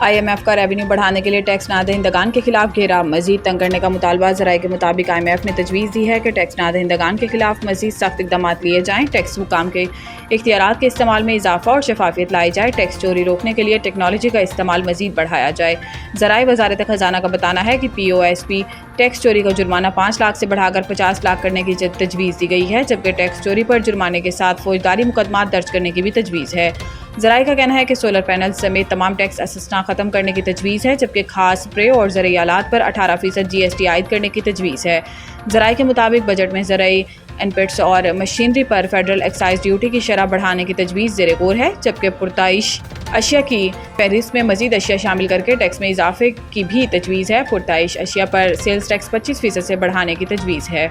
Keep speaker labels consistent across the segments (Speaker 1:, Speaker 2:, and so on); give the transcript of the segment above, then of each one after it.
Speaker 1: IMF کا revenue بڑھانے کے لیے ٹیکس نہ دہندگان کے خلاف گھیرا، مزید تنگ کرنے کا مطالبہ۔ ذرائع کے مطابق IMF نے تجویز دی ہے کہ ٹیکس نہ دہندگان کے خلاف مزید سخت اقدامات لیے جائیں، ٹیکس حکام کے اختیارات کے استعمال میں اضافہ اور شفافیت لائی جائے، ٹیکس چوری روکنے کے لیے ٹیکنالوجی کا استعمال مزید بڑھایا جائے۔ ذرائع وزارت خزانہ کا بتانا ہے کہ POSP ٹیکس چوری کا جرمانہ 5 لاکھ سے بڑھا کر 50 لاکھ کرنے کی تجویز دی گئی ہے، جبکہ ٹیکس چوری پر جرمانے کے ساتھ فوجداری مقدمات درج کرنے کی بھی تجویز ہے۔ ذرائع کا کہنا ہے کہ سولر پینل سمیت تمام ٹیکس استثناء ختم کرنے کی تجویز ہے، جبکہ خاص اسپرے اور زرعی آلات پر 18% GST عائد کرنے کی تجویز ہے۔ ذرائع کے مطابق بجٹ میں زرعی انپٹس اور مشینری پر فیڈرل ایکسائز ڈیوٹی کی شرح بڑھانے کی تجویز زیر غور ہے، جبکہ پرتعیش اشیاء کی فہرست میں مزید اشیاء شامل کر کے ٹیکس میں اضافے کی بھی تجویز ہے۔ پرتعیش اشیاء پر سیلز ٹیکس 25% سے بڑھانے کی تجویز ہے۔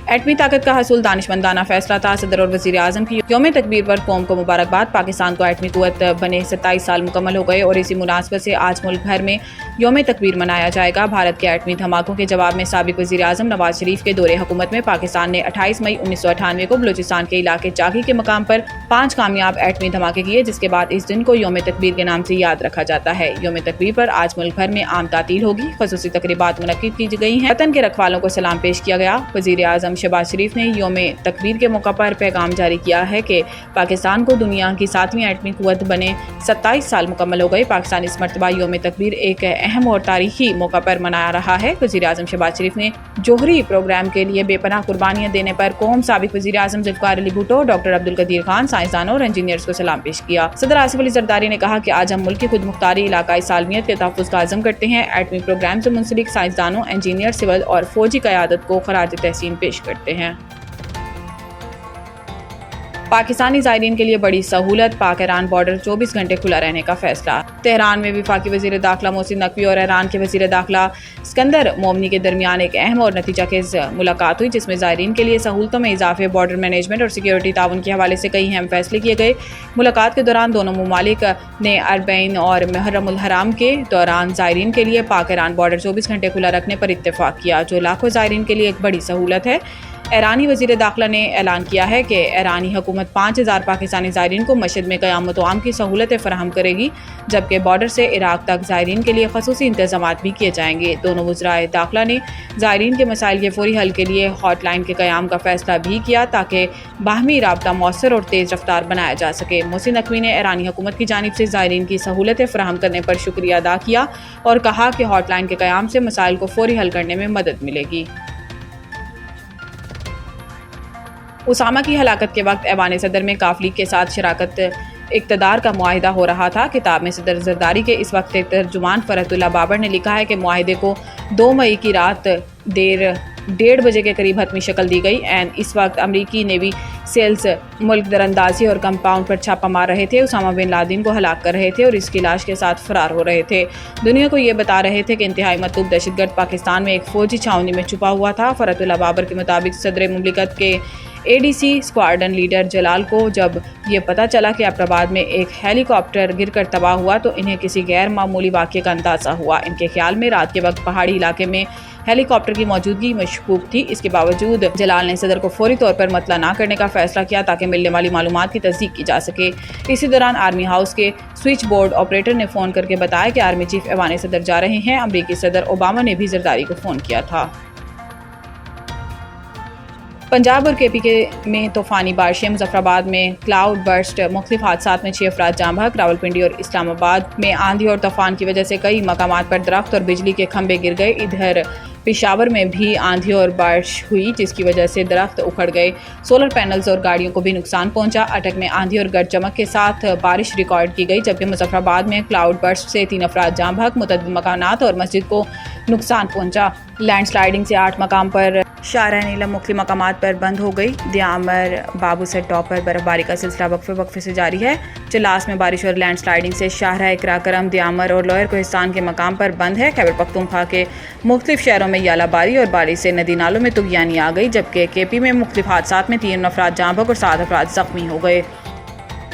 Speaker 1: ایٹمی طاقت کا حصول دانشمندانہ فیصلہ تھا، صدر اور وزیر اعظم کی یوم تکبیر پر قوم کو مبارکباد۔ پاکستان کو ایٹمی قوت بنے 27 سال مکمل ہو گئے اور اسی مناسبت سے آج ملک بھر میں یوم تکبیر منایا جائے گا۔ بھارت کے ایٹمی دھماکوں کے جواب میں سابق وزیر اعظم نواز شریف کے دور حکومت میں پاکستان نے 28 مئی 1998 کو بلوچستان کے علاقے چاکی کے مقام پر 5 کامیاب ایٹمی دھماکے کیے، جس کے بعد اس دن کو یوم تکبیر کے نام سے یاد رکھا جاتا ہے۔ یوم تکبیر پر آج ملک بھر میں عام تعطیل ہوگی، خصوصی تقریبات منعقد کی گئی ہیں، وطن کے رکھوالوں کو سلام پیش کیا گیا۔ وزیر اعظم شہباز شریف نے یوم تکبیر کے موقع پر پیغام جاری کیا ہے کہ پاکستان کو دنیا کی 7ویں ایٹمی قوت بنے 27 سال مکمل ہو گئے۔ پاکستان اس مرتبہ یوم تکبیر ایک اہم اور تاریخی موقع پر منا رہا ہے۔ وزیر اعظم شہباز شریف نے جوہری پروگرام کے لیے بے پناہ قربانیاں دینے پر قوم، سابق وزیر اعظم ذوالفقار علی بھٹو، ڈاکٹر عبدالقدیر خان، سائنسدانوں اور انجینئرز کو سلام پیش کیا۔ صدر آصف علی زرداری نے کہا کہ آج ہم ملک کی خود مختاری، علاقائی سالمیت کے تحفظ کا عزم کرتے ہیں، ایٹمی پروگرام سے منسلک سائنسدانوں، انجینئر، سول اور فوجی قیادت کو خراج تحسین پیش کرتے ہیں۔ پاکستانی زائرین کے لیے بڑی سہولت، پاک ایران بارڈر 24 گھنٹے کھلا رہنے کا فیصلہ۔ تہران میں وفاقی وزیر داخلہ محسن نقوی اور ایران کے وزیر داخلہ اسکندر مومنی کے درمیان ایک اہم اور نتیجہ خیز ملاقات ہوئی، جس میں زائرین کے لیے سہولتوں میں اضافے، بارڈر مینجمنٹ اور سیکیورٹی تعاون کے حوالے سے کئی اہم فیصلے کیے گئے۔ ملاقات کے دوران دونوں ممالک نے اربعین اور محرم الحرام کے دوران زائرین کے لیے پاک ایران بارڈر 24 گھنٹے کھلا رکھنے پر اتفاق کیا، جو لاکھوں زائرین کے لیے ایک بڑی سہولت ہے۔ ایرانی وزیر داخلہ نے اعلان کیا ہے کہ ایرانی حکومت 5000 پاکستانی زائرین کو مشہد میں قیام متوام کی سہولتیں فراہم کرے گی، جبکہ بارڈر سے عراق تک زائرین کے لیے خصوصی انتظامات بھی کیے جائیں گے۔ دونوں وزرائے داخلہ نے زائرین کے مسائل کے فوری حل کے لیے ہاٹ لائن کے قیام کا فیصلہ بھی کیا، تاکہ باہمی رابطہ مؤثر اور تیز رفتار بنایا جا سکے۔ محسن نقوی نے ایرانی حکومت کی جانب سے زائرین کی سہولتیں فراہم کرنے پر شکریہ ادا کیا اور کہا کہ ہاٹ لائن کے قیام سے مسائل کو فوری حل کرنے میں مدد ملے گی۔ اسامہ کی ہلاکت کے وقت ایوان صدر میں ق لیگ کے ساتھ شراکت اقتدار کا معاہدہ ہو رہا تھا۔ کتاب میں صدر زرداری کے اس وقت ترجمان فرحت اللہ بابر نے لکھا ہے کہ معاہدے کو 2 مئی کی رات 1:30 بجے کے قریب حتمی شکل دی گئی۔ اس وقت امریکی نیوی سیلز ملک دراندازی اور کمپاؤنڈ پر چھاپہ مار رہے تھے، اسامہ بن لادن کو ہلاک کر رہے تھے اور اس کی لاش کے ساتھ فرار ہو رہے تھے۔ دنیا کو یہ بتا رہے تھے کہ انتہائی مطلوب دہشت گرد پاکستان میں ایک فوجی چھاؤنی میں چھپا ہوا تھا۔ فرحت اللہ بابر کے مطابق صدر مملکت کے ADC اسکواڈرن لیڈر جلال کو جب یہ پتہ چلا کہ اپراباد میں ایک ہیلی کاپٹر گر کر تباہ ہوا تو انہیں کسی غیر معمولی واقعے کا اندازہ ہوا۔ ان کے خیال میں رات کے وقت پہاڑی علاقے میں ہیلی کاپٹر کی موجودگی مشکوک تھی۔ اس کے باوجود جلال نے صدر کو فوری طور پر مطلع نہ کرنے کا فیصلہ کیا تاکہ ملنے والی معلومات کی تصدیق کی جا سکے۔ اسی دوران آرمی ہاؤس کے سوئچ بورڈ آپریٹر نے فون کر کے بتایا کہ آرمی چیف ایوان صدر جا رہے ہیں۔ امریکی صدر اوباما نے بھی زرداری کو فون کیا تھا۔ پنجاب اور KP میں طوفانی بارشیں، مظفرآباد میں کلاؤڈ برسٹ، مختلف حادثات میں 6 افراد جاں بحق۔ راولپنڈی اور اسلام آباد میں آندھی اور طوفان کی وجہ سے کئی مقامات پر درخت اور بجلی کے کھمبے گر گئے۔ ادھر پشاور میں بھی آندھی اور بارش ہوئی، جس کی وجہ سے درخت اکھڑ گئے، سولر پینلز اور گاڑیوں کو بھی نقصان پہنچا۔ اٹک میں آندھی اور گرج چمک کے ساتھ بارش ریکارڈ کی گئی، جبکہ مظفرآباد میں کلاؤڈ برسٹ سے 3 افراد جاں بحق، متعدد مکانات اور مسجد کو نقصان پہنچا۔ لینڈ سلائیڈنگ سے 8 مقام پر شاہراہ نیلم مختلف مقامات پر بند ہو گئی۔ دیامر بابو سیٹ ٹاپ پر برف باری کا سلسلہ وقفے سے جاری ہے۔ چلاس میں بارش اور لینڈ سلائیڈنگ سے شاہراہ اقرا کرم، دیامر اور لوئر کوہستان کے مقام پر بند ہے۔ خیبر پختونخوا کے مختلف شہروں میں یالہ باری اور بارش سے ندی نالوں میں طغیانی آ گئی، جبکہ KP میں مختلف حادثات میں 3 افراد جاں بحق اور 7 افراد زخمی ہو گئے۔